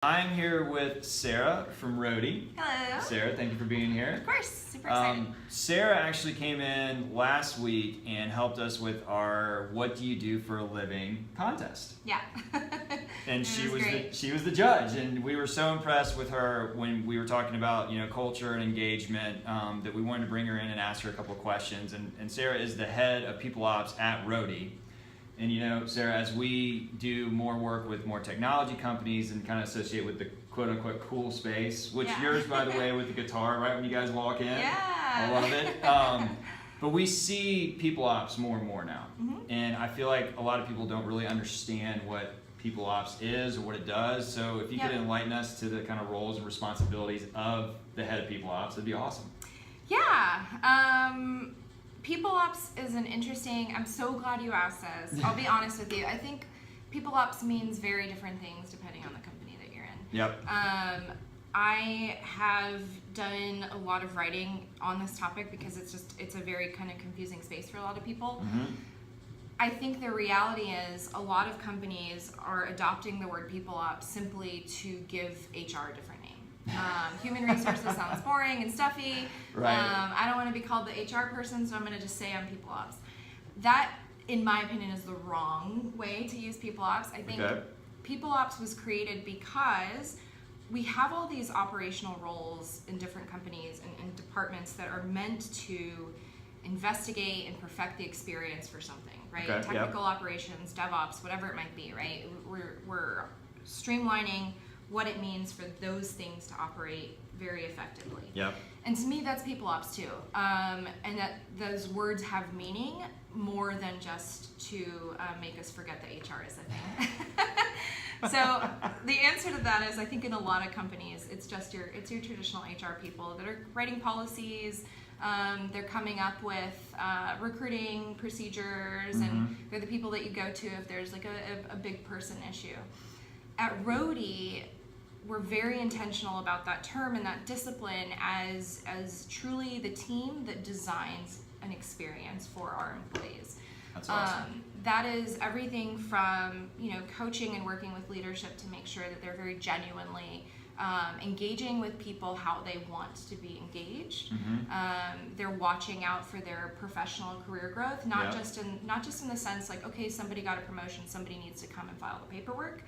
I'm here with Sarah from Roadie. Hello. Sarah, thank you for being here. Of course, super excited. Sarah actually came in last week and helped us with our "What Do You Do for a Living" contest. Yeah. And she was the judge, and we were so impressed with her when we were talking about culture and engagement that we wanted to bring her in and ask her a couple of questions. And Sarah is the head of People Ops at Roadie. And Sarah, as we do more work with more technology companies and kind of associate with the quote-unquote cool space, which yours, by the way, with the guitar, right when you guys walk in. Yeah. I love it. But we see People Ops more and more now. Mm-hmm. And I feel like a lot of people don't really understand what People Ops is or what it does. So if you could enlighten us to the kind of roles and responsibilities of the head of People Ops, that'd be awesome. Yeah. People Ops is an interesting, I'm so glad you asked this. I'll be honest with you. I think People Ops means very different things depending on the company that you're in. Yep. I have done a lot of writing on this topic because it's a very kind of confusing space for a lot of people. Mm-hmm. I think the reality is a lot of companies are adopting the word People Ops simply to give HR a different name. Human resources sounds boring and stuffy. Right. I don't want to be called the HR person, so I'm going to just say I'm People Ops. That, in my opinion, is the wrong way to use People Ops. I think People Ops was created because we have all these operational roles in different companies and departments that are meant to investigate and perfect the experience for something, right? Technical operations, DevOps, whatever it might be, right? We're streamlining what it means for those things to operate very effectively. Yep. And to me, that's People Ops too. And that those words have meaning more than just to make us forget that HR is a thing. So the answer to that is, I think in a lot of companies, it's your traditional HR people that are writing policies. They're coming up with recruiting procedures, and they're the people that you go to if there's like a big person issue. At Roadie, we're very intentional about that term and that discipline as truly the team that designs an experience for our employees. That's awesome. That is everything from coaching and working with leadership to make sure that they're very genuinely engaging with people how they want to be engaged. They're watching out for their professional career growth, not just in the sense like, okay, somebody got a promotion, somebody needs to come and file the paperwork.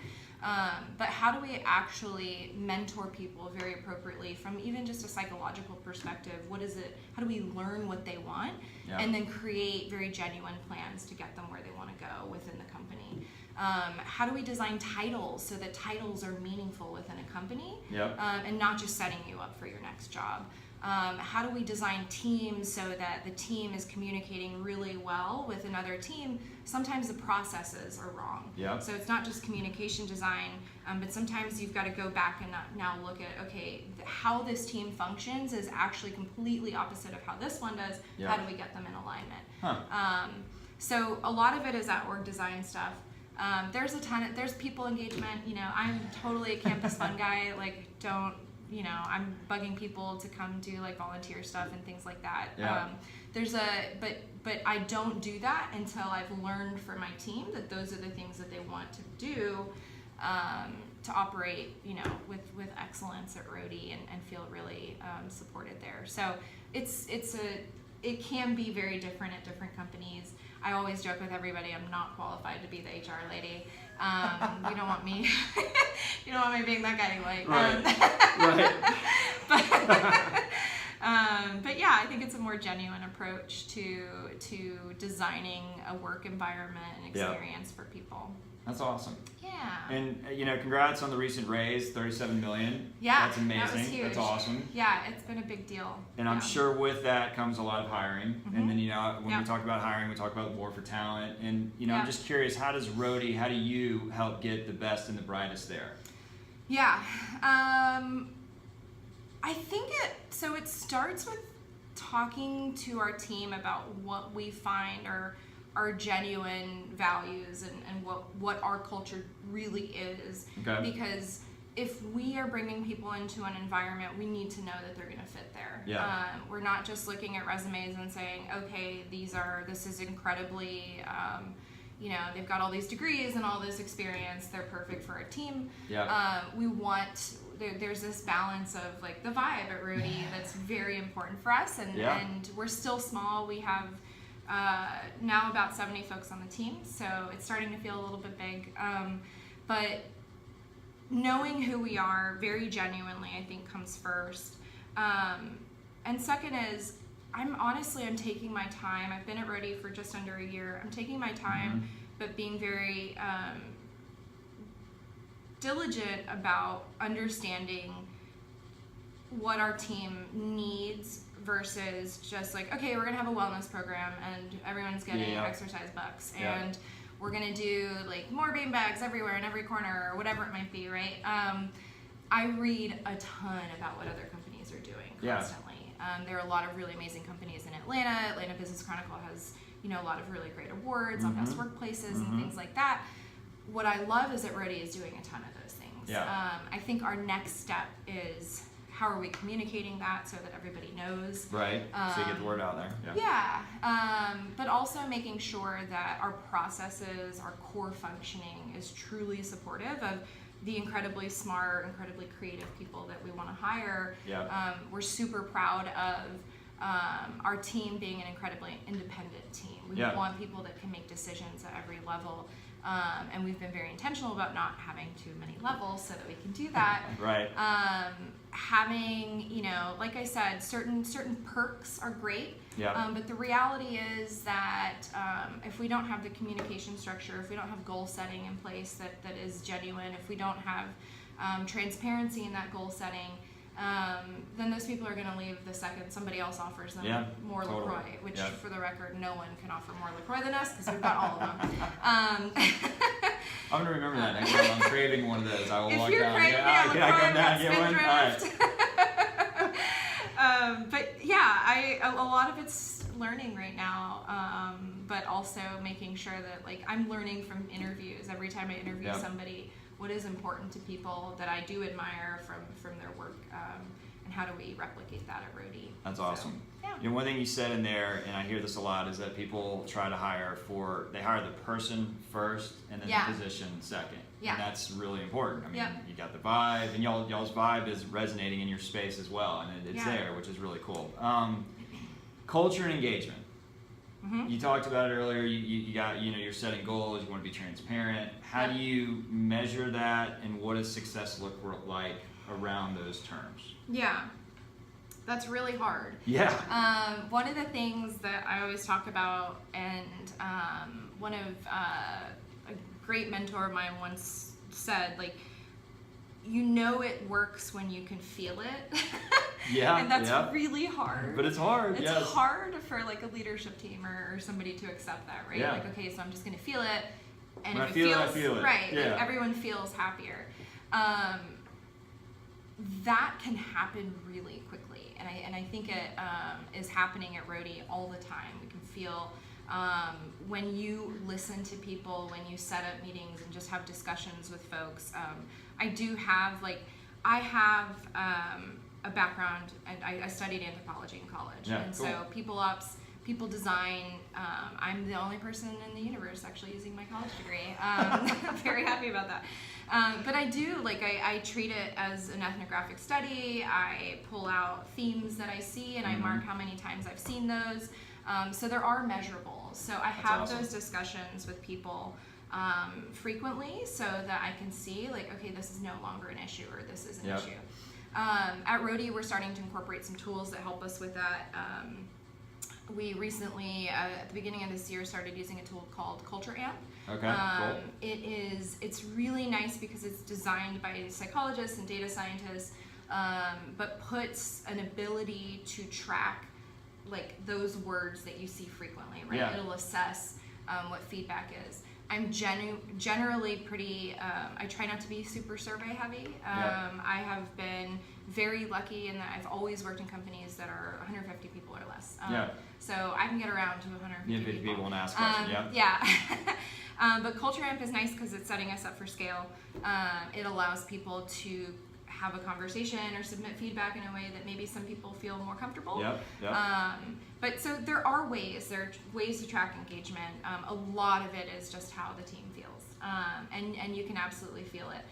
But how do we actually mentor people very appropriately from even just a psychological perspective? What is it? How do we learn what they want and then create very genuine plans to get them where they want to go within the company? How do we design titles so that titles are meaningful within a company and not just setting you up for your next job? How do we design teams so that the team is communicating really well with another team? Sometimes the processes are wrong. So it's not just communication design, but sometimes you've got to go back and now look at, okay, how this team functions is actually completely opposite of how this one does. How do we get them in alignment? So a lot of it is that org design stuff. There's people engagement. I'm totally a campus fun guy. I'm bugging people to come do like volunteer stuff and things like that. But I don't do that until I've learned for my team that those are the things that they want to do to operate, with excellence at Roadie and feel really supported there. So it can be very different at different companies. I always joke with everybody, I'm not qualified to be the HR lady. You don't want me. You don't want me being that guy anyway. But yeah, I think it's a more genuine approach to designing a work environment and experience for people. That's awesome. Yeah. And congrats on the recent raise, $37 million. Yeah, that's amazing. That was huge. That's awesome. Yeah, it's been a big deal. And I'm sure with that comes a lot of hiring. And then when we talk about hiring, we talk about the war for talent. And I'm just curious, how do you help get the best and the brightest there? Yeah, I think it starts with talking to our team about what we find are our genuine values and what our culture really is. Because if we are bringing people into an environment, we need to know that they're going to fit there. We're not just looking at resumes and saying, okay, this is incredibly they've got all these degrees and all this experience. They're perfect for our team. Yeah. There's this balance of like the vibe at Roadie that's very important for us, and we're still small. We have now about 70 folks on the team, so it's starting to feel a little bit big. But knowing who we are very genuinely, I think, comes first. And second is, I'm taking my time. I've been at Roadie for just under a year. I'm taking my time, but being very diligent about understanding what our team needs versus just like, okay, we're gonna have a wellness program and everyone's getting exercise bucks, and we're gonna do like more beanbags everywhere in every corner or whatever it might be, right? I read a ton about what other companies are doing constantly. There are a lot of really amazing companies in Atlanta. Atlanta Business Chronicle has, a lot of really great awards on best workplaces and things like that. What I love is that Roadie is doing a ton of those things. I think our next step is, how are we communicating that so that everybody knows? Right, so you get the word out there. But also making sure that our processes, our core functioning is truly supportive of the incredibly smart, incredibly creative people that we want to hire. We're super proud of our team being an incredibly independent team. We want people that can make decisions at every level. And we've been very intentional about not having too many levels so that we can do that. Right. Having, like I said, certain perks are great. But the reality is that if we don't have the communication structure, if we don't have goal setting in place that is genuine, if we don't have transparency in that goal setting, then those people are going to leave the second somebody else offers them more LaCroix, which for the record, no one can offer more LaCroix than us because we've got all of them. I'm going to remember that next time I'm craving one of those. I will if walk you're down. Craving LaCroix, get one. All right. But a lot of it's learning right now, but also making sure that like I'm learning from interviews. Every time I interview somebody, what is important to people that I do admire from their work, and how do we replicate that at Roadie? That's awesome. So, one thing you said in there, and I hear this a lot, is that people try to hire the person first and then the position second. And that's really important. I mean, you got the vibe, and y'all's vibe is resonating in your space as well, and it's there, which is really cool. Culture and engagement. You talked about it earlier. You got, you're setting goals. You want to be transparent. How do you measure that, and what does success look like around those terms? That's really hard. One of the things that I always talk about, and one of a great mentor of mine once said, like, it works when you can feel it. And that's really hard. But it's hard. It's hard for like a leadership team or somebody to accept that, right? Like, okay, so I'm just going to feel it. And when if I feel it. Right. Like everyone feels happier. That can happen really quickly. And I think it is happening at Roadie all the time. We can feel when you listen to people, when you set up meetings and just have discussions with folks. I have a background, and I studied anthropology in college. So people ops, people design, I'm the only person in the universe actually using my college degree. I'm very happy about that. But I do, I treat it as an ethnographic study. I pull out themes that I see, and I mark how many times I've seen those. So there are measurables. So I have those discussions with people frequently so that I can see, okay, this is no longer an issue, or this is an issue. At Roadie, we're starting to incorporate some tools that help us with that. We recently, at the beginning of this year, started using a tool called Culture Amp. Okay, cool. It's really nice because it's designed by psychologists and data scientists, but puts an ability to track those words that you see frequently, right? It'll assess what feedback is. I'm generally pretty, I try not to be super survey heavy. I have been very lucky in that I've always worked in companies that are 150 people or less. So I can get around to 150 people and ask questions, but Culture Amp is nice because it's setting us up for scale. It allows people to have a conversation or submit feedback in a way that maybe some people feel more comfortable. Yep. But so there are ways to track engagement. A lot of it is just how the team feels, and you can absolutely feel it.